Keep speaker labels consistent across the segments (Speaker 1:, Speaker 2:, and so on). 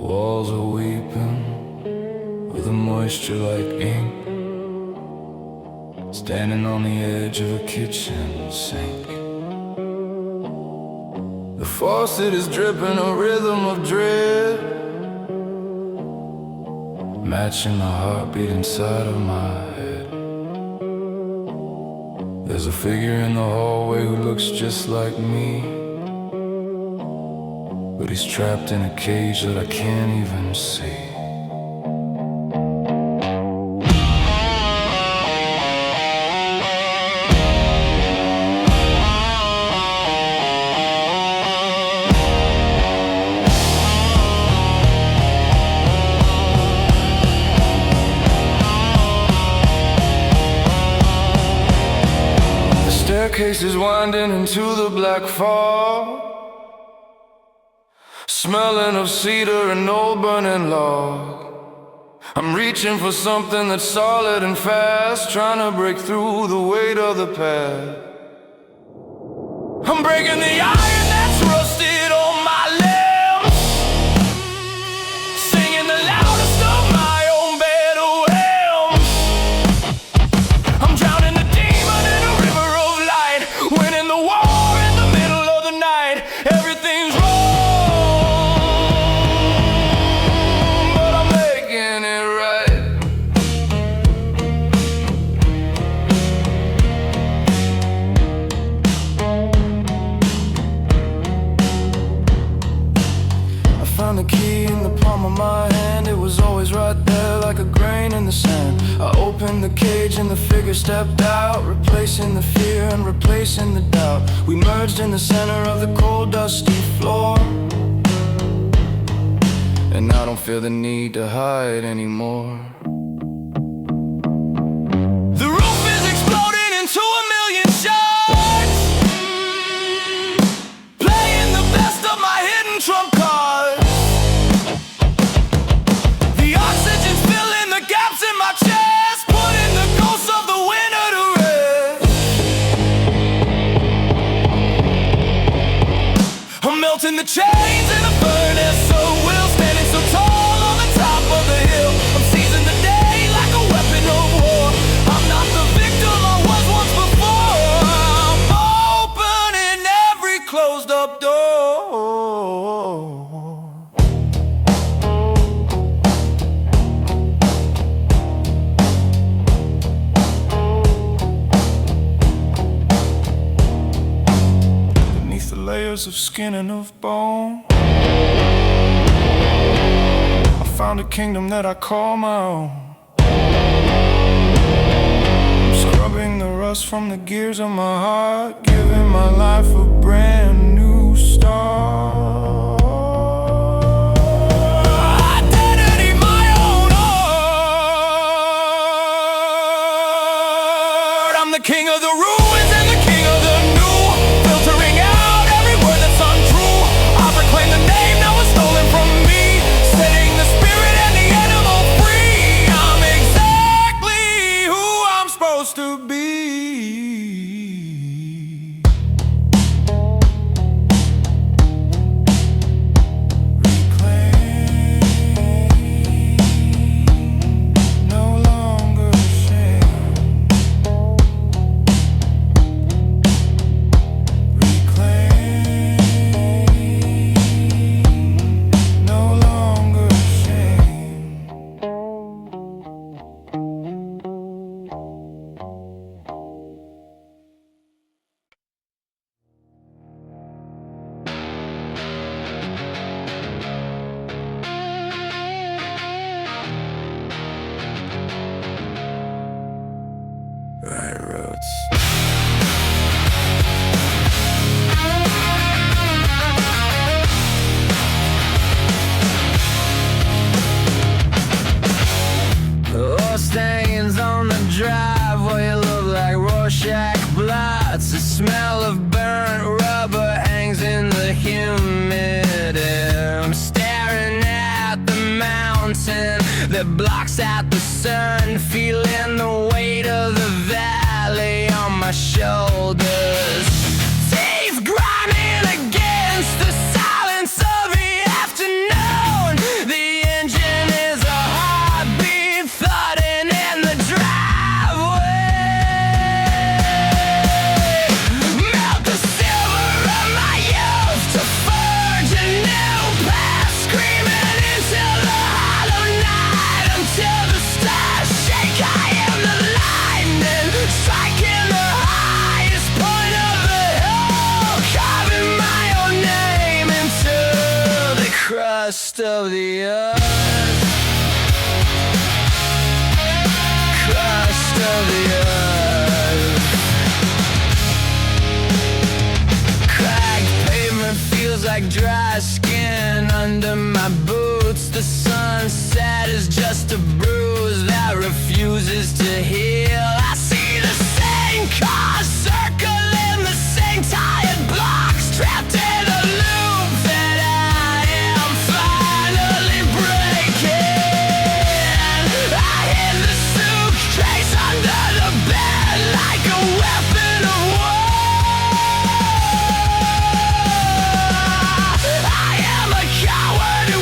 Speaker 1: walls are weeping with a moisture like ink, standing on the edge of a kitchen sink. The faucet is dripping a rhythm of dread, matching the heartbeat inside of my head. There's a figure in the hallway who looks just like me, but he's trapped in a cage that I can't even see. Staircase is winding into the black fog, smelling of cedar and old burning log. I'm reaching for something that's solid and fast, trying to break through the weight of the past. I'm breaking the iron that's rusted on my limbs, singing the loudest of my own battle hymns. I'm drowning the demon in a river of light, winning the war in the middle of the night. Everything's wrong, but I'm making it right. I found the key in the palm of my hand. It was always right there like a grain in the sand. I opened the cage and the figure stepped out, replacing the fear and replacing the doubt. We merged in the center of the cold, dusty floor, and I don't feel the need to hide anymore. The roof is exploding into a million shards, playing the best of my hidden trump cards. The oxygen's filling the gaps in my chest, putting the ghosts of the winter to rest. I'm melting the chains in the furnace, so we'll standing so tall on the top of the hill. I'm seizing the day like a weapon of war. I'm not the victim I was once before. I'm opening every closed up door. Beneath the layers of skin and of bone, I found a kingdom that I call my own. I'm scrubbing the rust from the gears of my heart, giving my life a brand new start. Identity my own art. I'm the king of the ruins and the king of the new, filtering out every word that's untrue. I proclaim the name that was stolen from me, setting the spirit and the animal free. I'm exactly who I'm supposed to be. Reclaim, no longer shame. Reclaim, no longer shame. Right roots. Oh, stains on the driveway look like Rorschach blots. The smell of burnt rubber hangs in the humidity. I'm staring at the mountain that blocks out the sun, feeling the weight of the valley on my shoulders. Teeth grinding against the silence of the afternoon. The crust of the earth, crust of the earth. Cracked pavement feels like dry skin under my boots. The sunset is just a bruise that refuses to heal. I see the same cars circling the same tired blocks, trapped in a loop that I am finally breaking. I hid the suitcase under the bed like a weapon of war. I am a coward who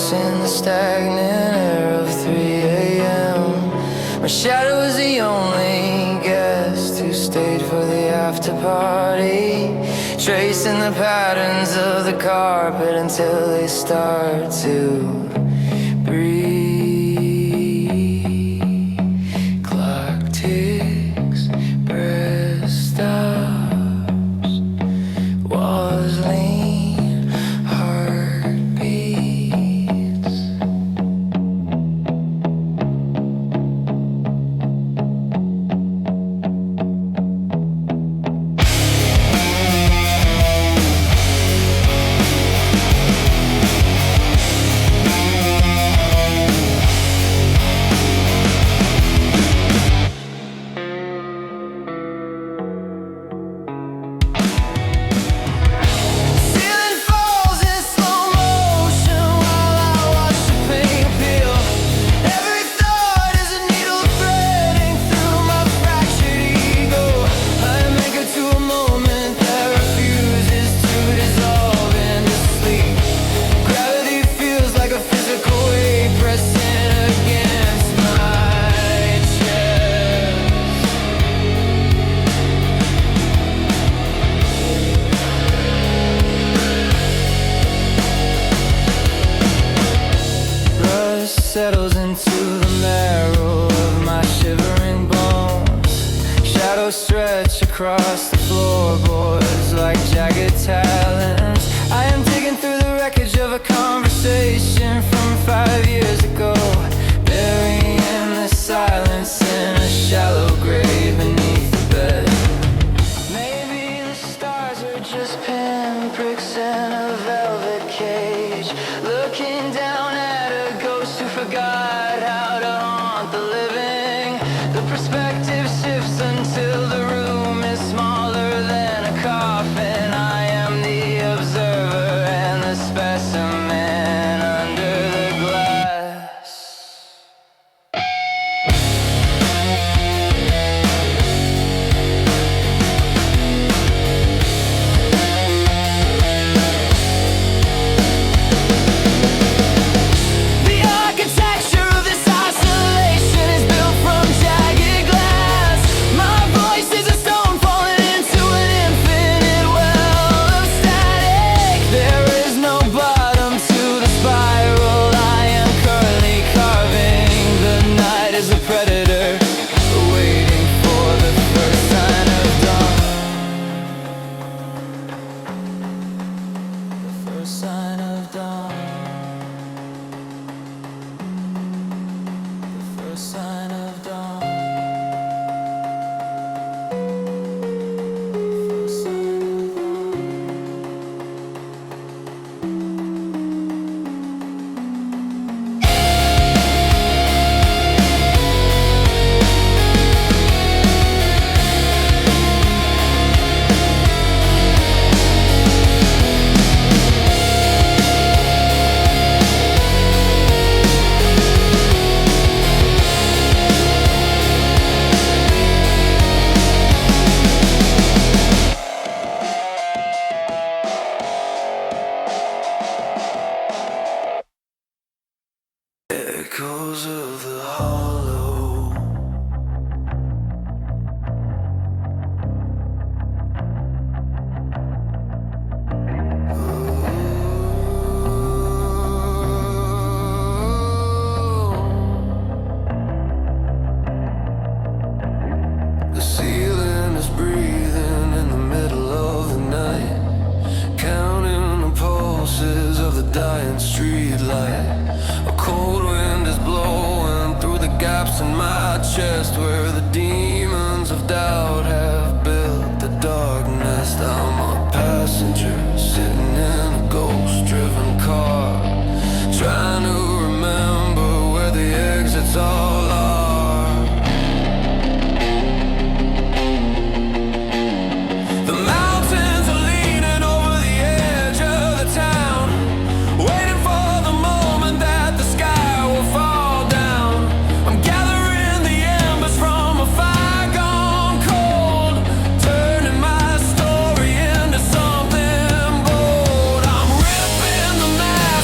Speaker 1: lost in the stagnant air of 3 a.m. My shadow was the only guest who stayed for the after party, tracing the patterns of the carpet until they start to breathe. Clock ticks, breath stops, walls lean, heart beats. Settles into the marrow of my shivering bones. Shadows stretch across the floorboards like jagged talons. I am digging through the wreckage of a conversation from 5 years ago, burying the silence in a shallow grave beneath the bed. Maybe the stars are just pinpricks in a velvet cage, looking down at a ghost who forgot how to haunt the living. The perspective shifts until the room is smaller than a coffin. I am the observer and the specimen under the glass. The architecture of this isolation is built from jagged glass. My voice is a stone falling into an infinite well of static. There is no bottom to the spiral I am currently carving. The night is a predator, waiting for the first sign of dawn. The first sign of dawn. The first sign of dawn. First sign of dawn. Echoes of the hollow. The ceiling is breathing in the middle of the night, counting the pulses of the dying street light. A cold wind is blowing through the gaps in my chest where the demons of doubt have built the dark nest. I'm a passenger sitting in a ghost-driven car, trying to remember where the exits all are. The mountains are leaning over the edge of the town, waiting for the moment that the sky will fall down. I'm gathering the embers from a fire gone cold, turning my story into something bold. I'm ripping the mask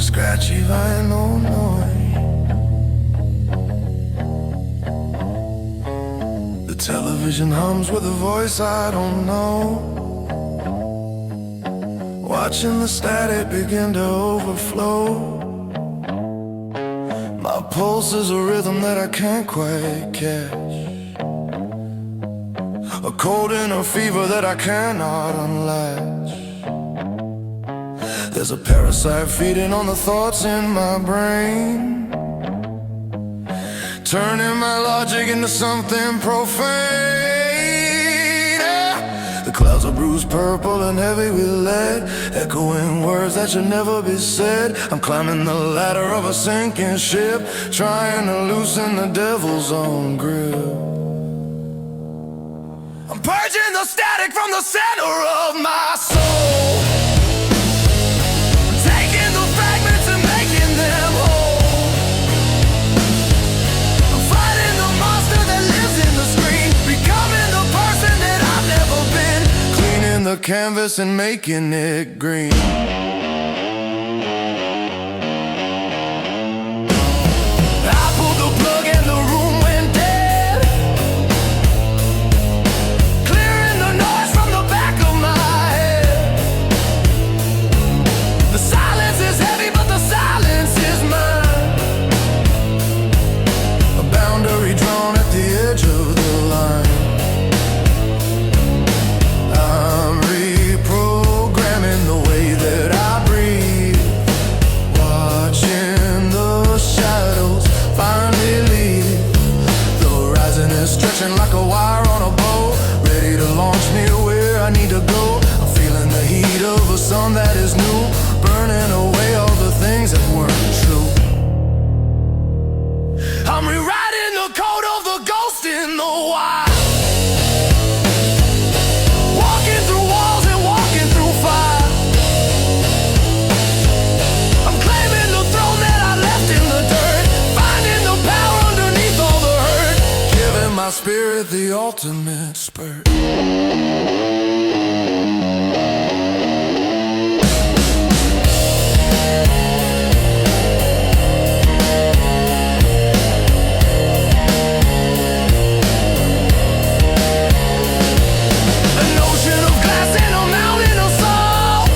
Speaker 1: scratchy vinyl noise. The television hums with a voice I don't know, watching the static begin to overflow. My pulse is a rhythm that I can't quite catch, a cold and a fever that I cannot unlatch. There's a parasite feeding on the thoughts in my brain, turning my logic into something profane. The clouds are bruised purple and heavy with lead, echoing words that should never be said. I'm climbing the ladder of a sinking ship, trying to loosen the devil's own grip. I'm purging the static from the center of my soul, taking the fragments and making them whole. I'm fighting the monster that lives in the screen, becoming the person that I've never been, cleaning the canvas and making it green. I pulled the plug and the room went dead, clearing the noise from the back of my head. The silence is heavy, but the silence is mine, a boundary drawn at the edge of the line. I'm reprogramming the way that I breathe, watching the shadows finally leave. The horizon is stretching like a wire on a bow, ready to launch me where I need to go. I'm feeling the heat of a sun that is new, burning away all the things that weren't true. I'm rewriting the code of the ghost in the wild, walking through walls and walking through fire. I'm claiming the throne that I left in the dirt, finding the power underneath all the hurt, giving my spirit the ultimate spurt. An ocean of glass and a mountain of salt,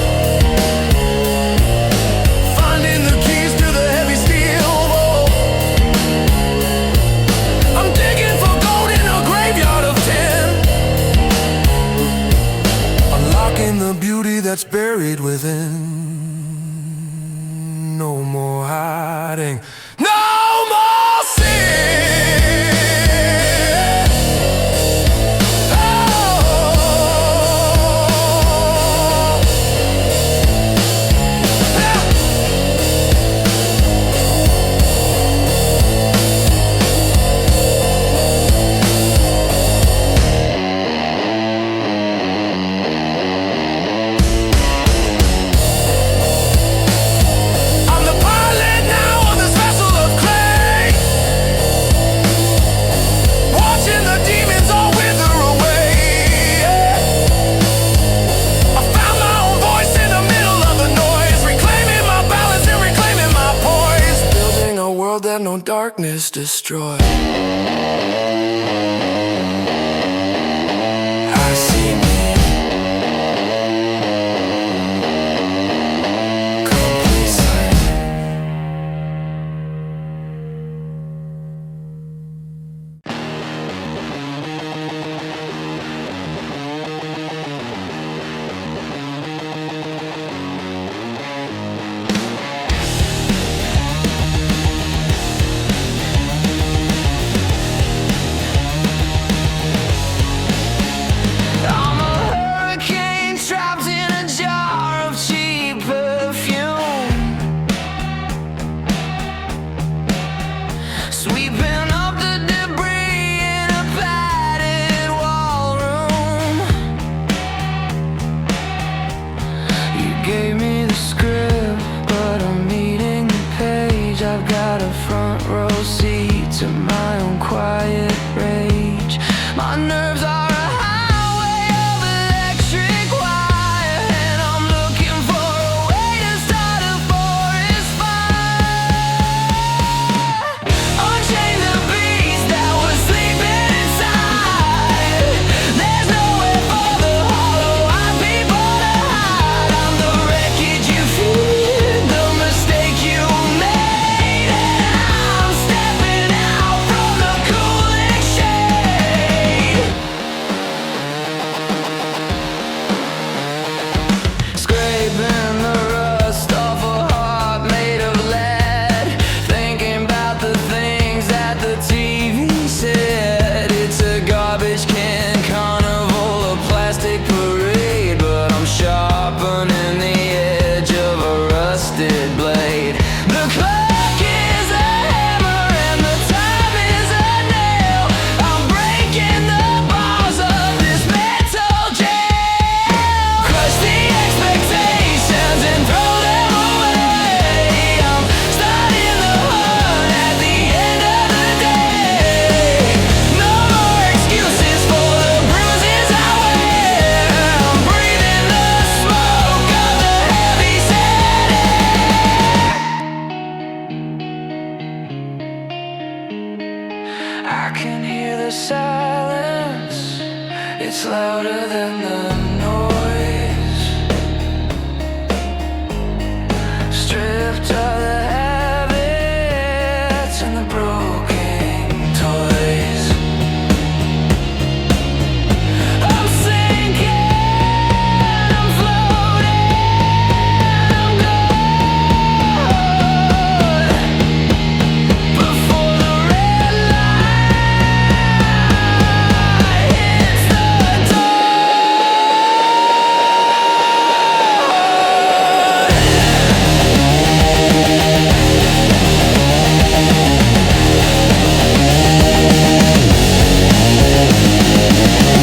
Speaker 1: finding the keys to the heavy steel vault. I'm digging for gold in a graveyard of tin, unlocking the beauty that's buried within. No more hiding, no more sin. Oh. I'm the pilot now of this vessel of clay, watching the demons all wither away. I found my own voice in the middle of the noise, reclaiming my balance and reclaiming my poise, building a world that no darkness destroys. I see me, complete silence. It's louder than the noise, stripped of the habits and the broken toys. I'm sinking, I'm floating, I'm gone before the red light hits the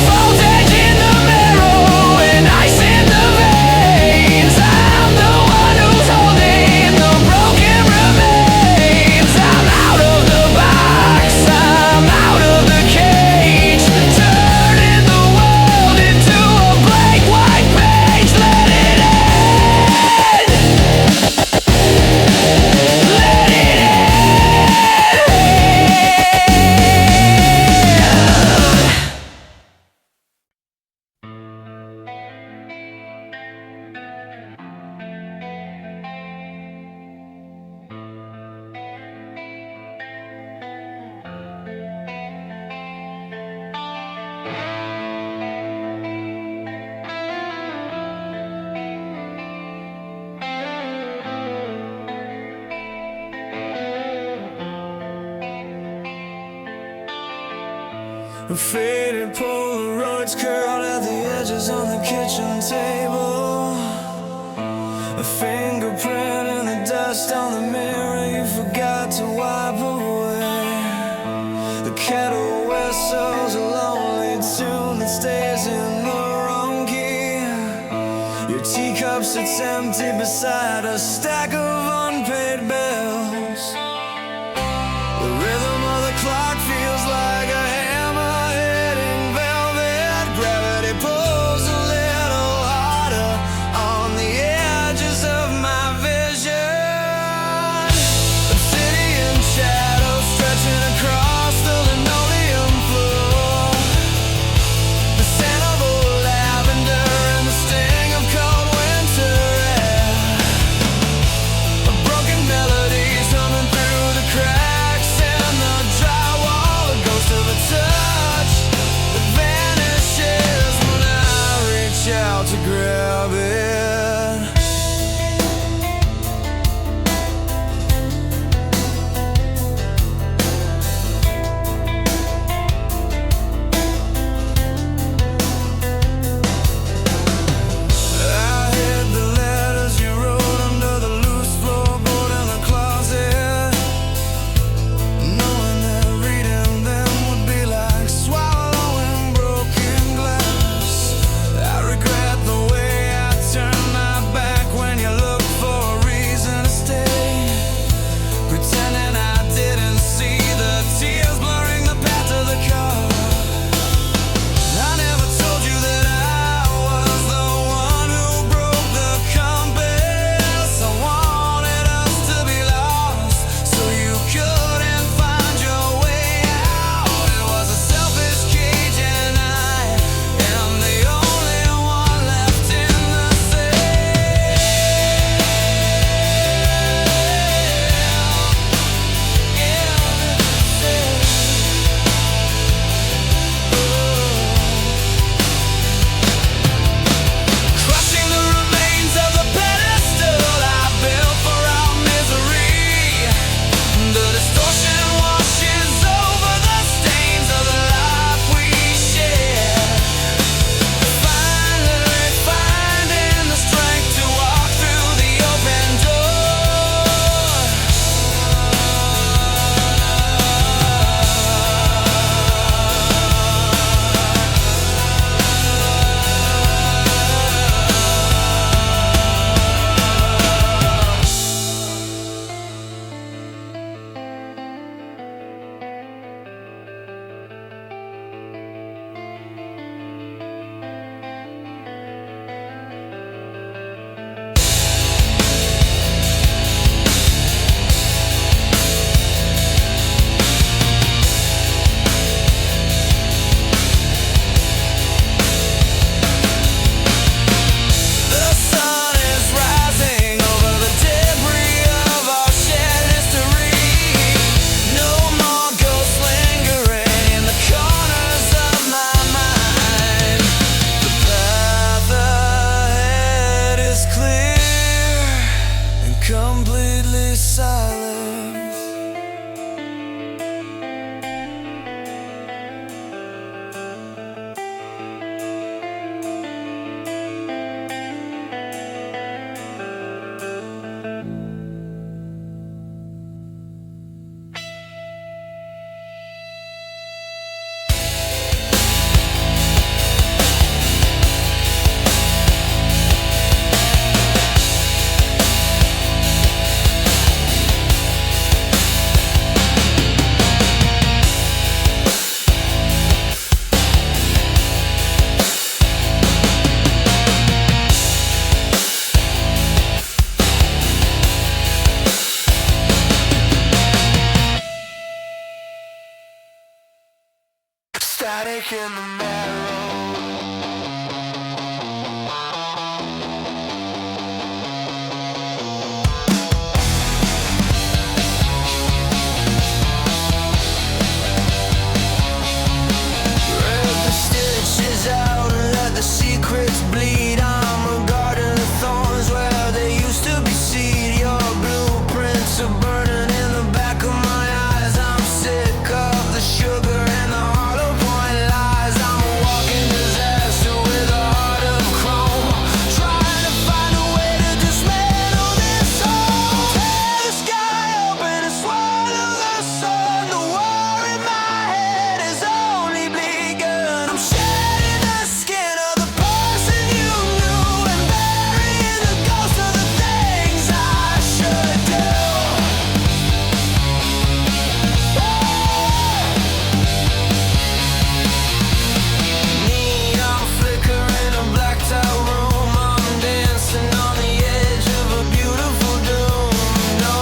Speaker 1: voltage in the marrow and ice in the veins. I'm the one who's holding the broken remains. I'm out of the box, I'm out of the cage, turning the world into a blank white page. Let it end, let it faded Polaroids curled at the edges on the kitchen table. A fingerprint in the dust on the mirror you forgot to wipe away. The kettle whistles a lonely tune that stays in the wrong key. Your teacup sits empty beside a stack of unpaid bills. The rhythm of the clock feels like a hammer hitting velvet. Gravity pulls a little harder on the edges of my vision. A city in shadow stretching across the linoleum floor. The scent of old lavender and the sting of cold winter air. A broken melody snake in the marrow. Rip the stitches out and let the secrets bleed. I'm a garden of thorns where there used to be seed. Your blueprints are burning in the back of my eyes. I'm sick of the sugar and the hollow point lies. I'm a walking disaster with a heart of chrome, trying to find a way to dismantle this hole. Tear the sky open and swallow the sun. The war in my head has only begun. I'm shedding the skin of the person you knew and burying the ghost of the things I should do. Neon flicker in a blacked out room. I'm dancing on the edge of a beautiful doom. No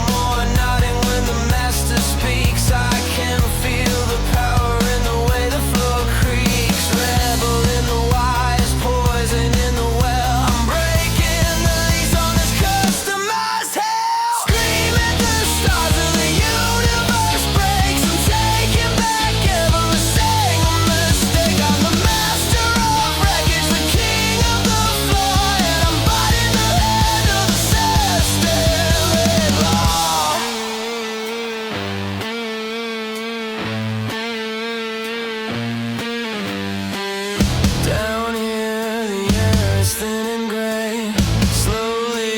Speaker 1: more nodding when the master speaks. I can feel the power in the way the floor creaks. Rebel in the wise, poison in the well. I'm breaking the lease on this customized hell. Scream at the stars of the universe breaks. I'm taking back every single mistake. I'm the master of wreckage, the king of the floor, and I'm biting the hand of the system law. Down here, the air is thin and gray. Slowly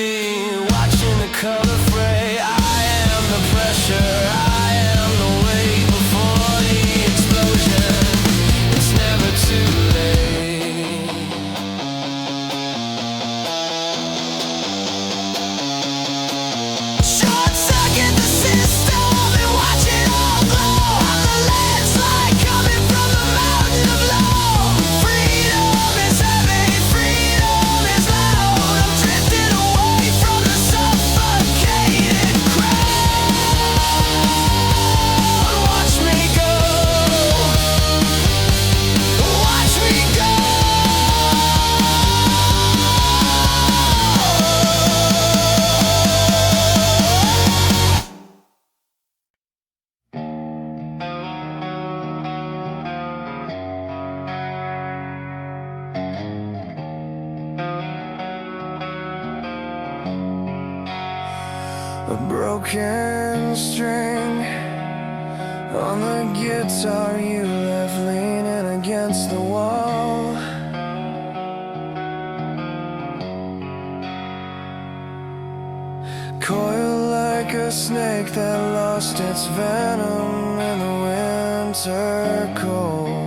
Speaker 1: watching the color fray. I am the pressure, I am the weight before the explosion. It's never too late. Short circuit the system and watch it all glow. I'm the landslide coming from the mountain of low. Freedom is heavy, freedom is loud. I'm drifting away from the suffocated crowd. Watch me go, watch me go. A broken string on the guitar you left leaning against the wall. Coiled like a snake that lost its venom in the winter cold.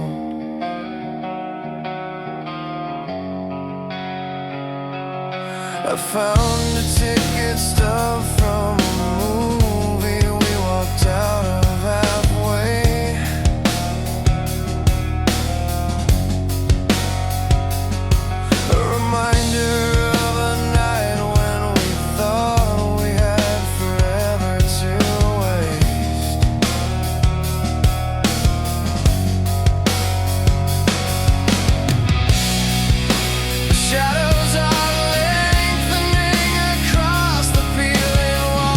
Speaker 1: I found a ticket stub from a movie we walked out of halfway. A reminder of a night when we thought we had forever to waste. The shadows are lengthening across the peeling wall.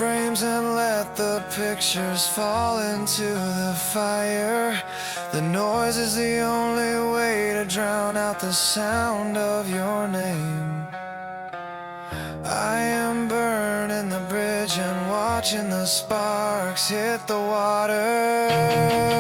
Speaker 1: frames and let the pictures fall into the fire. The noise is the only way to drown out the sound of your name. I am burning the bridge and watching the sparks hit the water.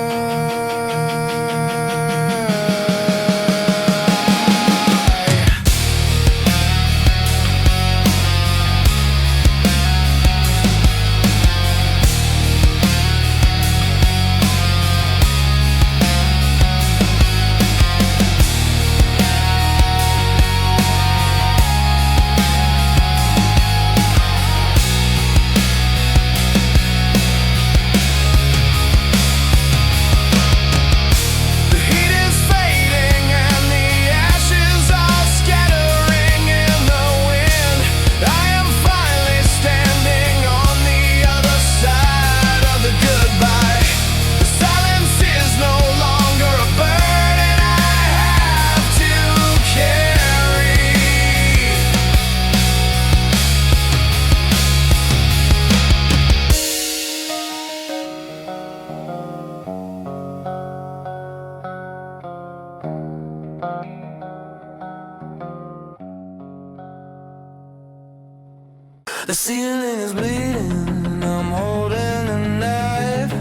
Speaker 1: The ceiling is bleeding, I'm holding a knife.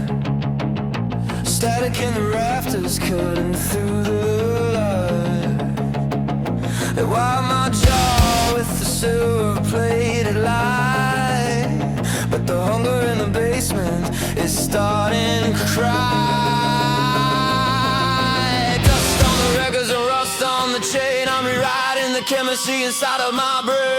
Speaker 1: Static in the rafters, cutting through the light. They wired my jaw with the silver-plated light, but the hunger in the basement is starting to cry. Dust on the records and rust on the chain, I'm rewriting the chemistry inside of my brain.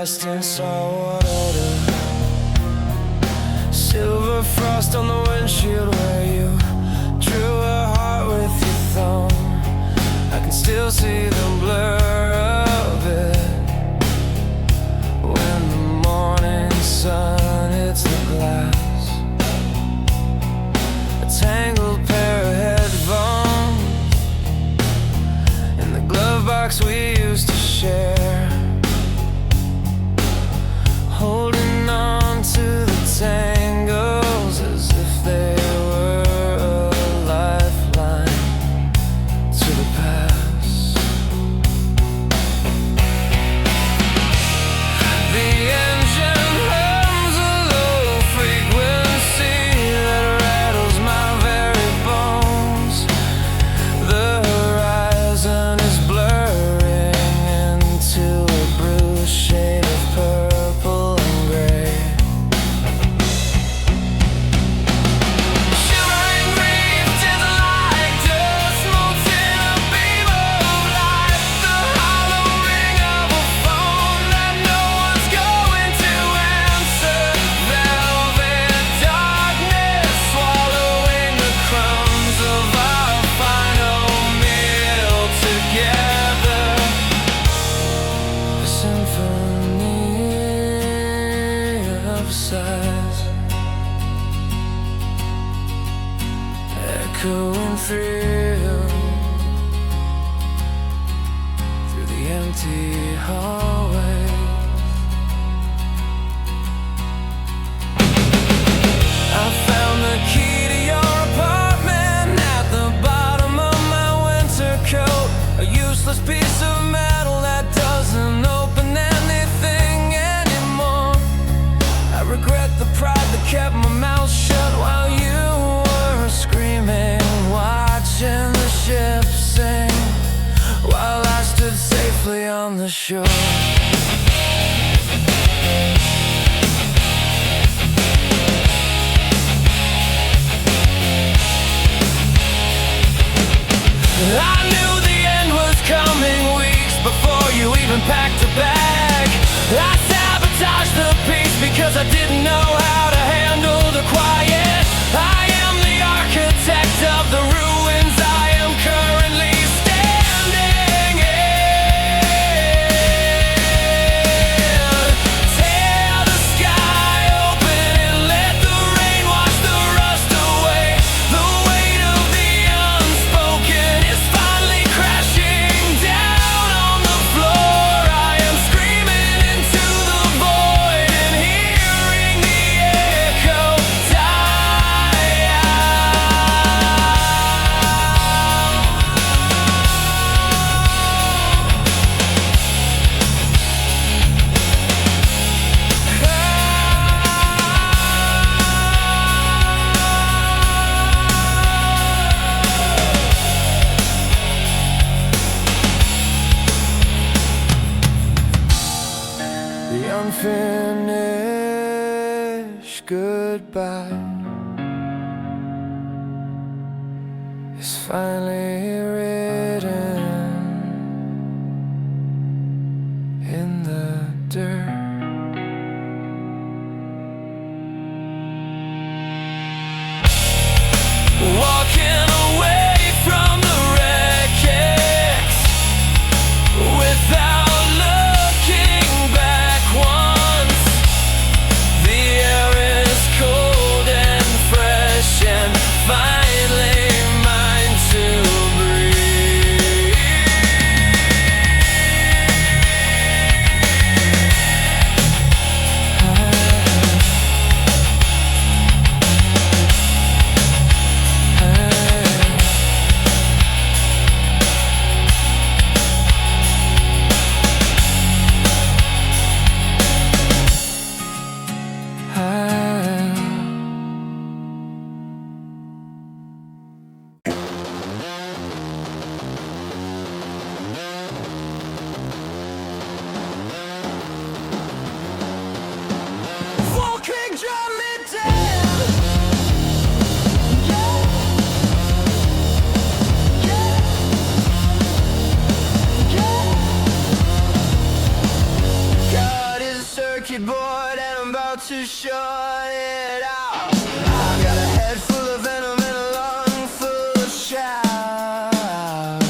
Speaker 1: lost in salt water. Silver frost on the windshield where you drew a heart with your thumb. I can still see the blur of it when the morning sun hits the glass. A tangled pair of headphones in the glove box we used to share, holding on to the tangles as if they were a lifeline to the past. The engine hums a low frequency that rattles my very bones. The horizon is blurring into a bruised shade of purple and gray. Shivering reefed is like dust molten a beam of light. The hollow ring of a phone that no one's going to answer. Velvet darkness swallowing the crumbs of our final meal together. A symphony of sighs echoing through the empty hallways. I found the key to your apartment at the bottom of my winter coat. A useless piece of metal that doesn't open anything anymore. I regret the pride that kept my mouth shut while you were screaming, watching the ship sing, while I stood safely on the shore. I knew the end was coming weeks before you even packed a bag. I sabotaged the peace because I didn't know how to handle the quiet. I am the architect of the ruins I am currently standing in. Tear the sky open and let the rain wash the rust away. The weight of the unspoken is finally crashing down on the floor. I am screaming into the void and hearing the echo die out. The unfinished goodbye is finally written in the dirt. Walking away from the wreckage without looking back once. The air is cold and fresh and finally mine to breathe. to shut it out. I got a head full of venom and a lung full of shout.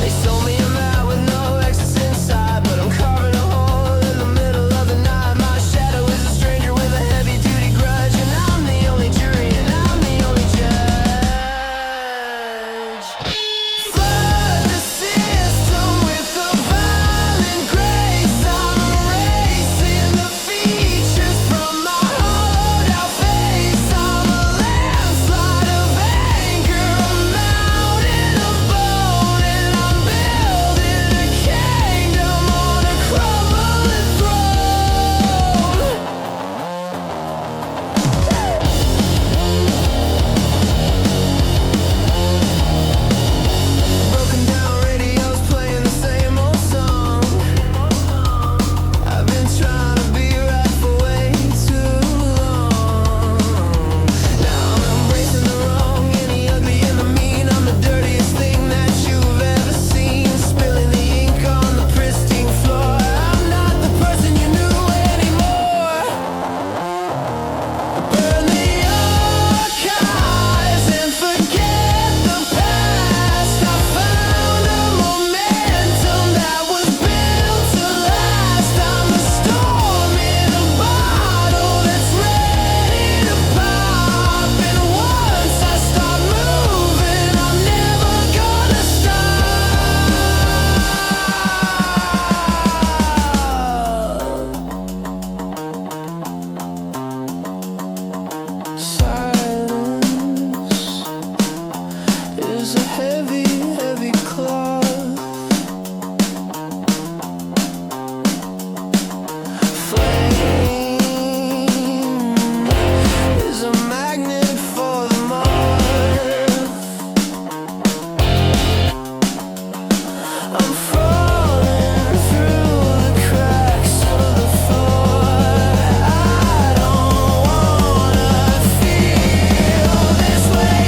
Speaker 1: They sold me a map with no exits inside, but I'm carving a hole in the middle of the night. My shadow is a stranger with a heavy duty grudge, and I'm the only jury and I'm the only judge. Flood the system with a violent grace. I'm erasing the features from my hollowed out face. I'm a landslide of anger, a mountain of bone, and I'm building a kingdom on a crumbling throne. Broken down radios playing the same old song. I've been trying to be right for way too long. Now I'm embracing the wrong and the ugly and the mean. I'm the dirtiest thing that you've ever seen. Spilling the ink on the pristine floor. I'm not the person you knew anymore. Burn the archives and forget the past. I found a momentum that was built to last. I'm a storm in a bottle that's ready to pop. And once I start moving, I'm never gonna stop. Silence is a heavy, heavy cloth. Flame is a magnet for the moth. I'm falling through the cracks of the floor. I don't wanna feel this way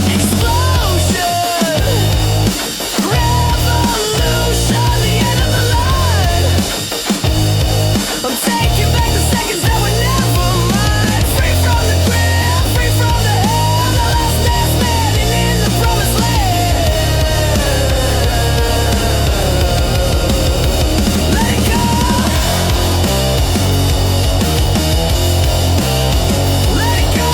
Speaker 1: Explosion! Revolution! The end of the line! I'm taking back the seconds that were never mine. Free from the grip, free from the hell. The last man standing in the promised land. Let it go! Let it go!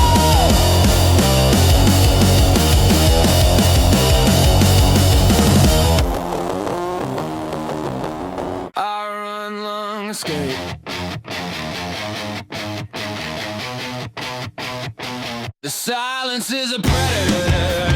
Speaker 1: I run long escape. The silence is a predator.